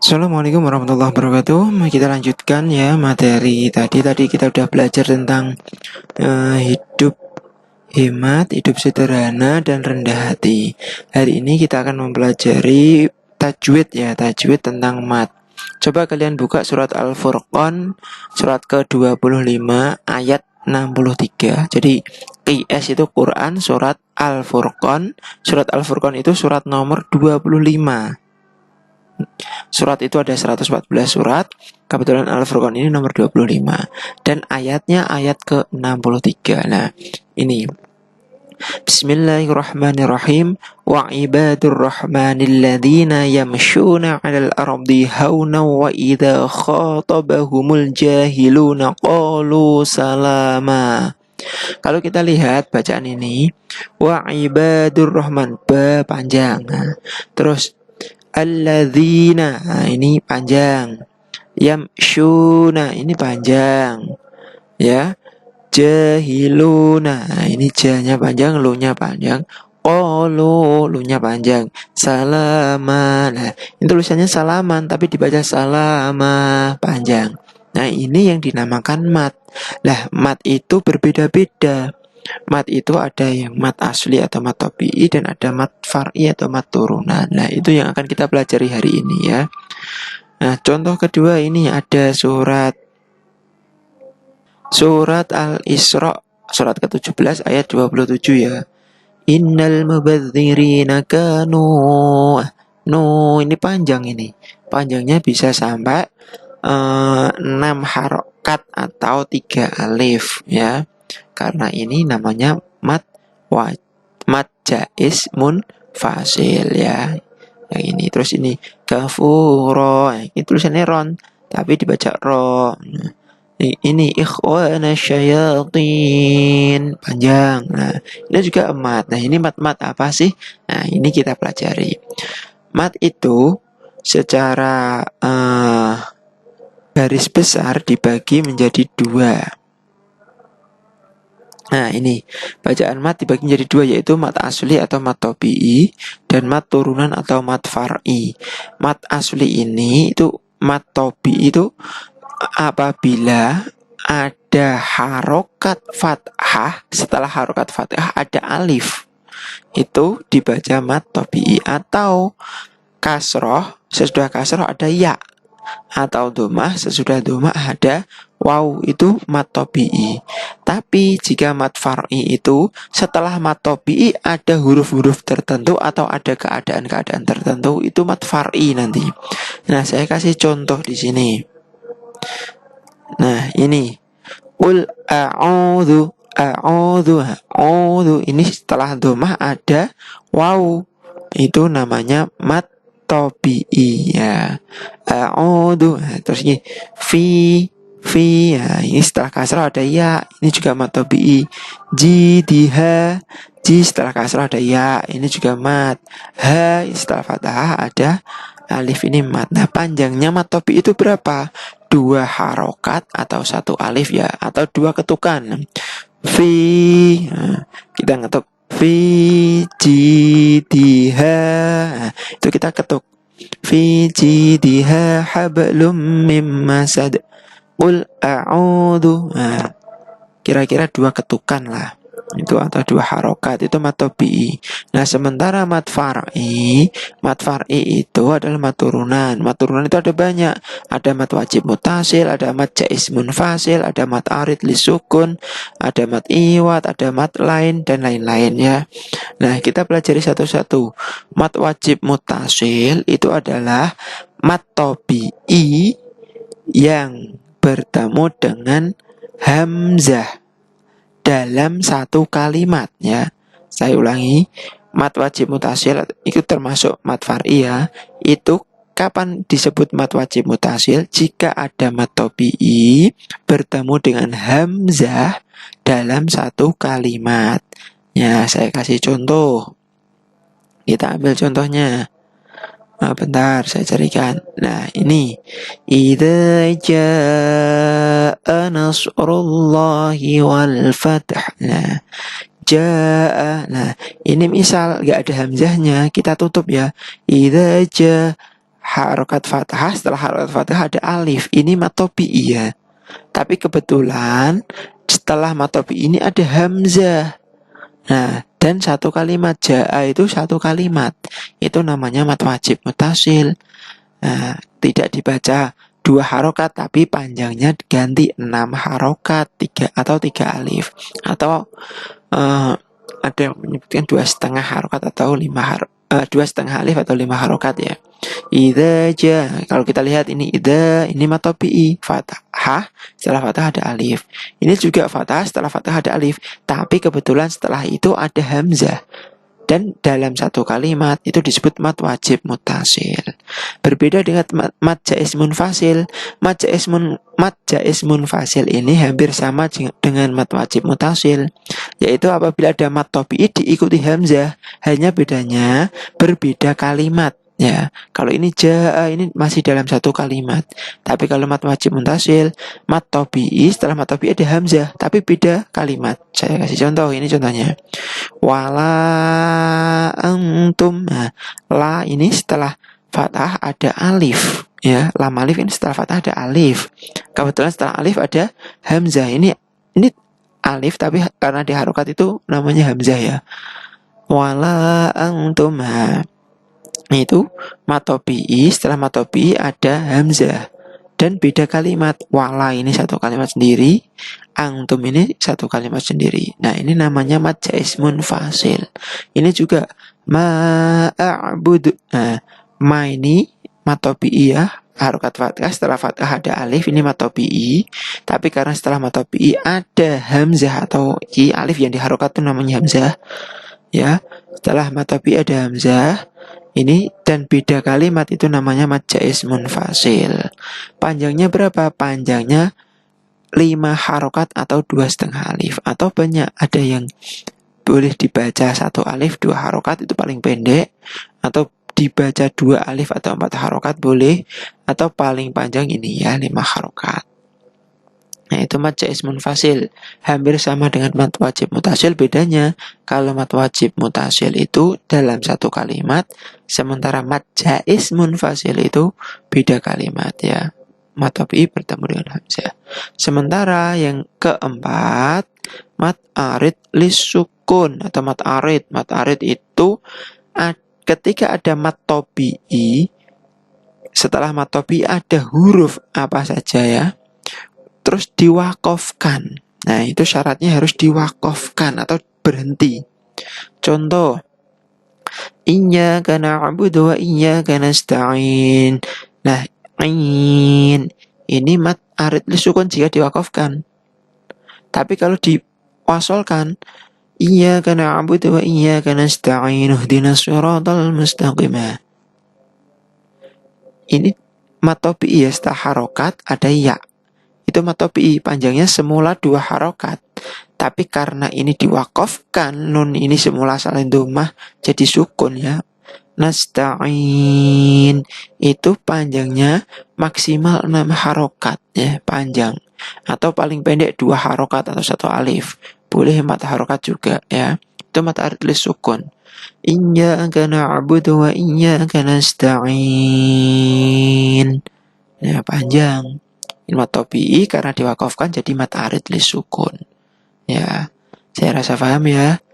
Assalamualaikum warahmatullahi wabarakatuh. Kita lanjutkan ya materi tadi. Tadi kita udah belajar tentang hidup hemat, hidup sederhana, dan rendah hati. Hari ini kita akan mempelajari tajwid ya, tajwid tentang mat. Coba kalian buka surat Al-Furqan, surat ke-25 ayat 63. Jadi QS itu Quran, surat Al-Furqan. Surat Al-Furqan itu surat nomor 25. Surat itu ada 114 surat. Kebetulan Al-Furqan ini nomor 25. Dan ayatnya ayat ke-63. Nah, ini Bismillahirrahmanirrahim. Wa ibadur rahmanil ladzina yamshuna 'alal ardi hauna wa idza khatabahumul jahiluna qalu salama. Kalau kita lihat bacaan ini, wa ibadur rahman, ba panjang. Nah, terus alladzina, nah ini panjang. Yamshuna, ini panjang. Ya. Jahiluna, nah ini janya panjang, lu-nya panjang. Qalu, lu-nya panjang. Salama, nah ini tulisannya salaman tapi dibaca salama, panjang. Nah ini yang dinamakan mat. Lah mat itu berbeda-beda. Mat itu ada yang mat asli atau mat tabi'i, dan ada mat far'i atau mat turunan. Nah itu yang akan kita pelajari hari ini ya. Nah contoh kedua ini ada Surat Al-Isra, surat ke-17 ayat 27 ya. Innal mubadzirina kanu. No, ini panjang ini. Panjangnya bisa sampai 6 harokat atau 3 alif ya. Karena ini namanya mat jaiz munfasil ya. Yang ini terus ini kafuro. Ini tulisannya ron tapi dibaca ro. Ini ikhwana syayatin, panjang. Nah ini juga mat. Nah ini mat apa sih? Nah ini kita pelajari. Mat itu secara garis besar dibagi menjadi 2. Nah ini bacaan mat dibagi menjadi 2, yaitu mat asli atau mat tabi'i dan mat turunan atau mat far'i. Mat asli ini itu mat tabi'i itu apabila ada harokat fathah, setelah harokat fathah ada alif, itu dibaca mat tabi'i. Atau kasroh, sesudah kasroh ada ya. Atau domah, sesudah domah ada waw, itu mat tabi'i. Tapi jika mat far'i itu setelah mat tabi'i ada huruf-huruf tertentu atau ada keadaan-keadaan tertentu, itu mat far'i nanti. Nah saya kasih contoh di sini. Nah ini qul a'udzu, a'udzu, ini setelah domah ada waw, itu namanya mat tabi'i ya. A'udzu, terus ini fi ya, ini setelah kasrah ada ya, ini juga mat tabi'i. Jidiha, ji setelah kasrah ada ya, ini juga mat. Ha setelah fathah ada alif, ini mat. Nah panjangnya mat tabi'i itu berapa? 2 harokat atau 1 alif ya, atau 2 ketukan. Fi, nah, kita ngetuk fi jidiha, nah, itu kita ketuk. Fi jidiha hablum mim masad. Qul a'udzu. Nah, kira-kira 2 ketukan lah. Itu atau 2 harokat, itu mat tabi'i. Nah sementara mat far'i itu adalah mat turunan. Mat turunan itu ada banyak. Ada mat wajib mutasil, ada mat jaiz munfasil, ada mat arid lisukun, ada mat iwat, ada mat lain, dan lain-lain ya. Nah kita pelajari satu-satu. Mat wajib mutasil itu adalah mat tabi'i yang bertemu dengan hamzah dalam satu kalimat ya. Saya ulangi, mat wajib mutasil itu termasuk mat far'i ya. Itu kapan disebut mat wajib mutasil? Jika ada mat tabi'i bertemu dengan hamzah dalam satu kalimat. Ya, saya kasih contoh. Kita ambil contohnya. Nah, bentar, saya carikan. Nah, ini idza jaa nasrullahi wal fath. Nah, jaa. Nah, ini misal gak ada hamzahnya, kita tutup ya. Idza jaa harokat fathah, setelah harokat fathah ada alif. Ini mat tabi'i ya. Tapi kebetulan setelah mat tabi'i ini ada hamzah. Nah, dan satu kalimat jaa itu satu kalimat. Itu namanya mat wajib mutasil. Nah, tidak dibaca 2 harokat tapi panjangnya ganti 6 harokat 3 atau 3 alif. Atau ada yang menyebutkan 2,5 harokat atau 2,5 alif atau 5 harokat ya. Idza ja, kalau kita lihat ini idza, ini mat tabi'i, fathah, setelah fathah ada alif. Ini juga fathah, setelah fathah ada alif, tapi kebetulan setelah itu ada hamzah. Dan dalam satu kalimat itu disebut mat wajib mutasil. Berbeda dengan mat jaiz munfasil. Mat jaiz munfasil ini hampir sama dengan mat wajib mutasil, yaitu apabila ada mat tabi'i diikuti hamzah, hanya bedanya berbeda kalimat. Ya, kalau ini jaa ini masih dalam satu kalimat. Tapi kalau mat wajib mutasil, mat tabi'i, setelah mat tabi'i ada hamzah, tapi beda kalimat. Saya kasih contoh, ini contohnya. Wala antum. Nah, la ini setelah fathah ada alif. Ya, lam alif ini setelah fathah ada alif. Kebetulan setelah alif ada hamzah. Ini alif tapi karena diharokat itu namanya hamzah ya. Wala antum. Nah, itu mat tabi'i, setelah mat tabi'i ada hamzah dan beda kalimat. Wala ini satu kalimat sendiri, antum ini satu kalimat sendiri. Nah, ini namanya mat jaiz munfasil. Ini juga ma'budu. Nah, ma ini mat tabi'i ya, harokat fathah, setelah fathah ada alif, ini mat tabi'i. Tapi karena setelah mat tabi'i ada hamzah atau alif yang diharokat itu namanya hamzah. Ya, setelah mat tabi'i ada hamzah ini dan beda kalimat itu namanya mat jaiz munfasil. Panjangnya berapa? Panjangnya 5 harokat atau 2,5 alif. Atau banyak, ada yang boleh dibaca 1 alif 2 harokat, itu paling pendek. Atau dibaca 2 alif atau 4 harokat boleh. Atau paling panjang ini ya 5 harokat. Nah, itu mat jaiz munfasil. Hampir sama dengan mat wajib mutasil. Bedanya kalau mat wajib mutasil itu dalam satu kalimat, sementara mat jaiz munfasil itu beda kalimat ya. Mat tabi'i bertemu dengan hamzah. Sementara yang keempat, mat arid lisukun atau mat arid. Mat arid itu ketika ada mat tabi'i, setelah mat tabi'i ada huruf apa saja ya, terus diwakofkan. Nah, itu syaratnya harus diwakofkan atau berhenti. Contoh, iyyaka na'budu wa iyyaka nasta'in. Nah, ain ini mat arid lisukun jika diwakofkan. Tapi kalau diwasolkan, iyyaka na'budu wa iyyaka nasta'in ihdinas siratal mustaqim. Ini mat tabi'i ya, setelah harokat ada ya. Itu mat tabi'i, panjangnya semula 2 harokat. Tapi karena ini diwakofkan, nun ini semula salin dhammah jadi sukun ya. Nasta'in itu panjangnya maksimal 6 harokat ya, panjang. Atau paling pendek 2 harokat atau 1 alif. Boleh 4 harokat juga ya. Itu mat arid lisukun. Iyyaka na'budu wa iyyaka nasta'in. Ya, panjang. Mat tabi'i karena diwakafkan jadi mat arid lisukun. Ya, saya rasa paham ya.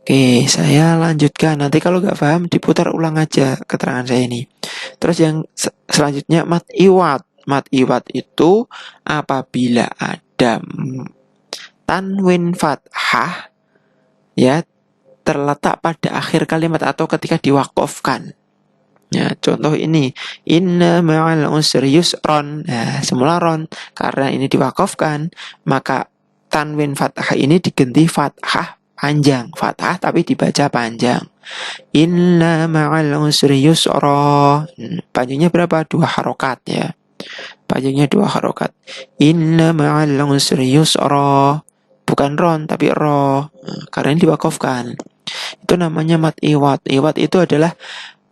Oke, saya lanjutkan. Nanti kalau nggak paham diputar ulang aja keterangan saya ini. Terus yang selanjutnya mat iwat. Mat iwat itu apabila ada tanwin fathah ya terletak pada akhir kalimat atau ketika diwakafkan. Ya, contoh ini, inna ma'al usri yusron. Nah, semula ron, karena ini diwakafkan, maka tanwin fathah ini diganti fathah panjang. Fathah tapi dibaca panjang. Inna ma'al usri yusra. Panjangnya berapa? 2 harokat ya. Panjangnya 2 harokat. Inna ma'al usri yusra. Bukan ron tapi ro. Karena ini diwakafkan. Itu namanya mat iwat. Iwat itu adalah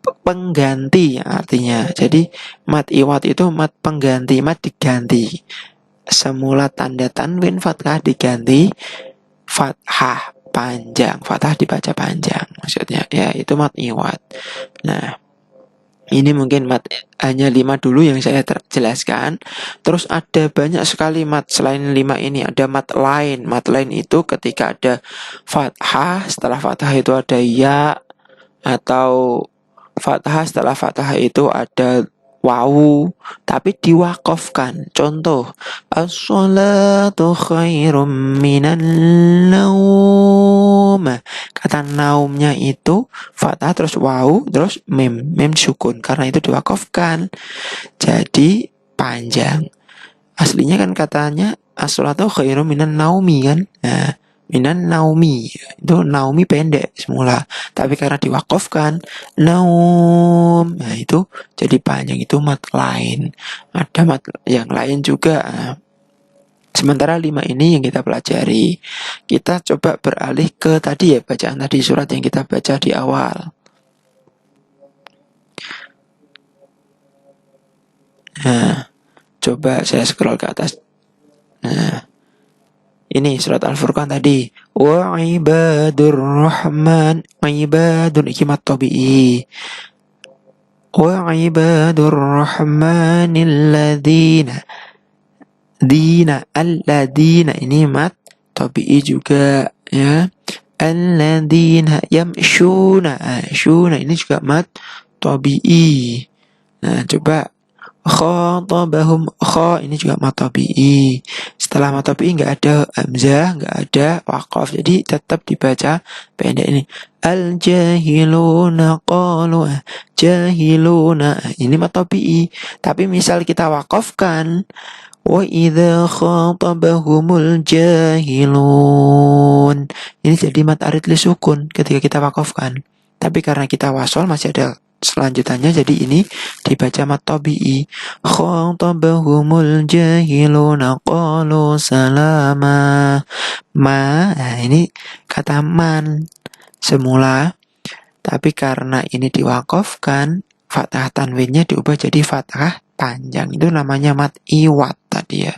pengganti artinya. Jadi mat iwat itu mat pengganti, mat diganti. Semula tanda tanwin fathah diganti fathah panjang, fathah dibaca panjang maksudnya ya, itu mat iwat. Nah, Ini mungkin mat hanya 5 dulu yang saya jelaskan. Terus ada banyak sekali mat selain 5 ini. Ada mat lain. Mat lain itu ketika ada fathah, setelah fathah itu ada ya, atau fathah setelah fathah itu ada wawu, tapi diwakafkan. Contoh, as-salatu khairum minan naum. Kata naumnya itu fathah terus wawu terus mim, mim sukun, karena itu diwakafkan. Jadi panjang. Aslinya kan katanya as-salatu khairum minan naumi kan. Nah, minan naumi itu naumi pendek semula, tapi karena diwakafkan naum, nah itu jadi panjang. Itu mat lain. Ada mat yang lain juga. Sementara 5 ini yang kita pelajari. Kita coba beralih ke tadi ya, bacaan tadi surat yang kita baca di awal. Nah, coba saya scroll ke atas. Nah, ini surat Al-Furqan tadi. Wa ibadur rahman, ibadun ikimat tabi'i. Wa ibadur rahmanil ladina, dina, alladina ini mat tabi'i juga ya. Alladina yamshuna, shuna ini juga mat tabi'i. Nah, coba khatabahum, kha ini juga mat tabi'i. Setelah mat tabi'i enggak ada hamzah, enggak ada waqaf, jadi tetap dibaca pendek ini. Al jahiluna qalu, jahiluna ini mat tabi'i. Tapi misal kita waqafkan, wa idza khatabahumul jahilun, ini jadi mat arid li sukun ketika kita waqafkan. Tapi karena kita wasol masih ada selanjutannya, jadi ini dibaca mat tabi'i. Khatabahumul jahiluna qalu salama. Ma, nah ini kata man semula, tapi karena ini diwakafkan, fathah tanwinnya diubah jadi fathah panjang. Itu namanya mat iwat tadi ya.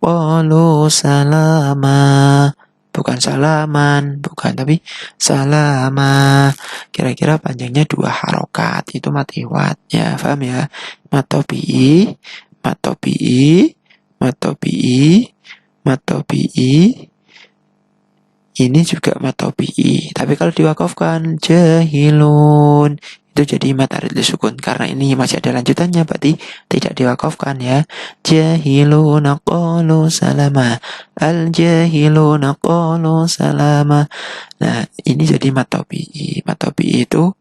Qalu salama, bukan salaman, bukan, tapi salama. Kira-kira panjangnya 2 harokat. Itu mat iwat ya, paham ya? Mat tabi'i, mat tabi'i, mat tabi'i, mat tabi'i. Ini juga mat tabi'i. Tapi kalau diwakafkan jahilun, itu jadi mat arid li sukun. Karena ini masih ada lanjutannya, berarti tidak diwakafkan ya. Jahiluna qalu salama, al jahiluna qalu salama. Nah, ini jadi mat tabi'i. Mat tabi'i itu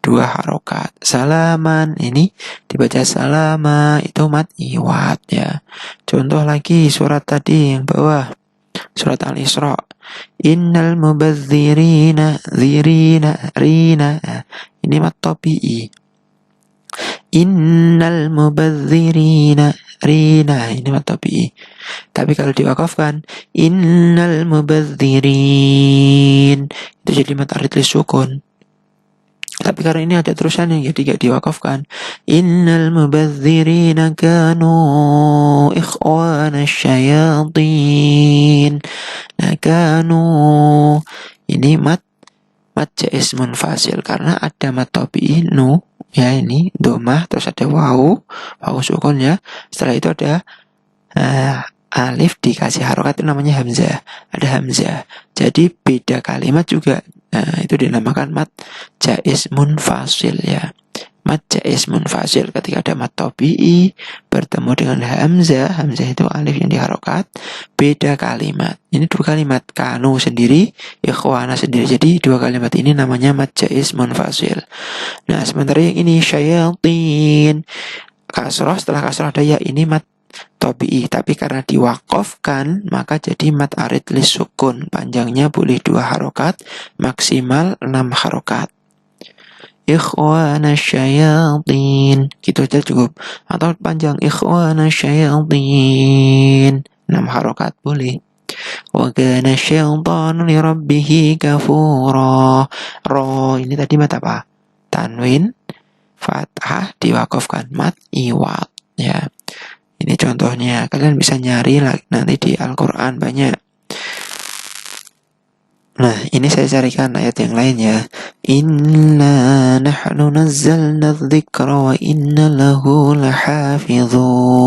2 harokat. Salaman ini dibaca salama, itu mat iwat ya. Contoh lagi surat tadi yang bawah, surat Al-Isra. Innal mubadzirina, zirina, rina. Ini mat tabi'i. Innal mubadzirina, rina. Ini mat tabi'i. Tapi kalau diwakafkan, innal mubadzirin, itu jadi mat arid li sukun. Tapi karena ini ada terusan yang jadi gak diwakafkan. Innal mubadzirina kanu ikhwana syayatin. Nah, kanu ini mat jaiz munfasil karena ada mat tabi'i nu ya, ini domah, terus ada wawu sukun ya. Setelah itu ada alif dikasih harokat, itu namanya hamzah. Ada hamzah. Jadi beda kalimat juga. Nah, itu dinamakan mat jaiz munfasil ya. Mat jaiz munfasil ketika ada mat tabi'i bertemu dengan hamzah. Hamzah itu alif yang diharokat, beda kalimat. Ini 2 kalimat, kanu sendiri, ikhwana sendiri. Jadi 2 kalimat ini namanya mat jaiz munfasil. Nah, sementara yang ini syayatin, kasroh, setelah kasroh ada ya, ini mat tabi'i. Tapi karena diwakafkan maka jadi mat arid li sukun. Panjangnya boleh 2 harokat, maksimal 6 harokat. Ikhwana syayatin, gitu aja cukup. Atau panjang ikhwana syayatin, 6 harokat boleh. Wa kana syaitanu li rabbih kafura. Ro ini tadi mat apa? Tanwin fathah diwakafkan, mat iwat ya. Ini contohnya, kalian bisa nyari nanti di Al-Quran banyak. Nah, ini saya carikan ayat yang lain ya. Inna nahnu nazzalna dzikra wa inna lahu lahafizun.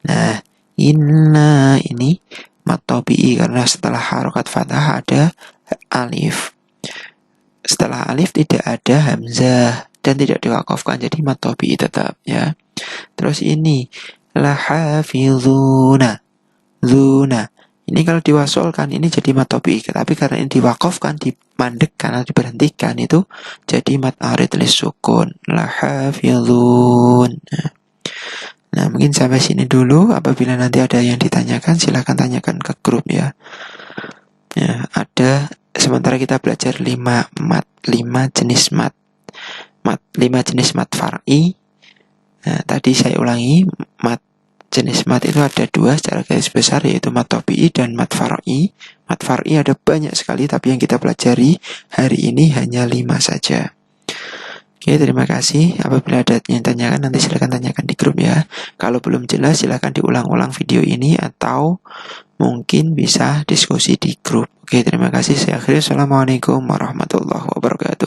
Nah, inna ini mat tabi'i karena setelah harokat fathah ada alif. Setelah alif tidak ada hamzah dan tidak diwakafkan, jadi mat tabi'i tetap ya. Terus ini lahafizuna, zuna. Ini kalau diwasolkan ini jadi mat tabi'i, tapi karena ini diwakafkan, dimandekkan atau diberhentikan itu jadi mat arid lisukun, lahafizun. Nah, mungkin sampai sini dulu. Apabila nanti ada yang ditanyakan, silahkan tanyakan ke grup ya. Ya, ada sementara kita belajar 5 jenis mat 5 jenis mat far'i. Nah, tadi saya ulangi, jenis mat itu ada 2 secara garis besar, yaitu mat tabi'i dan mat far'i. Mat far'i ada banyak sekali, tapi yang kita pelajari hari ini hanya 5 saja. Oke, terima kasih. Apabila ada yang tanyakan, nanti silakan tanyakan di grup ya. Kalau belum jelas, silakan diulang-ulang video ini atau mungkin bisa diskusi di grup. Oke, terima kasih. Saya akhiri. Assalamualaikum warahmatullahi wabarakatuh.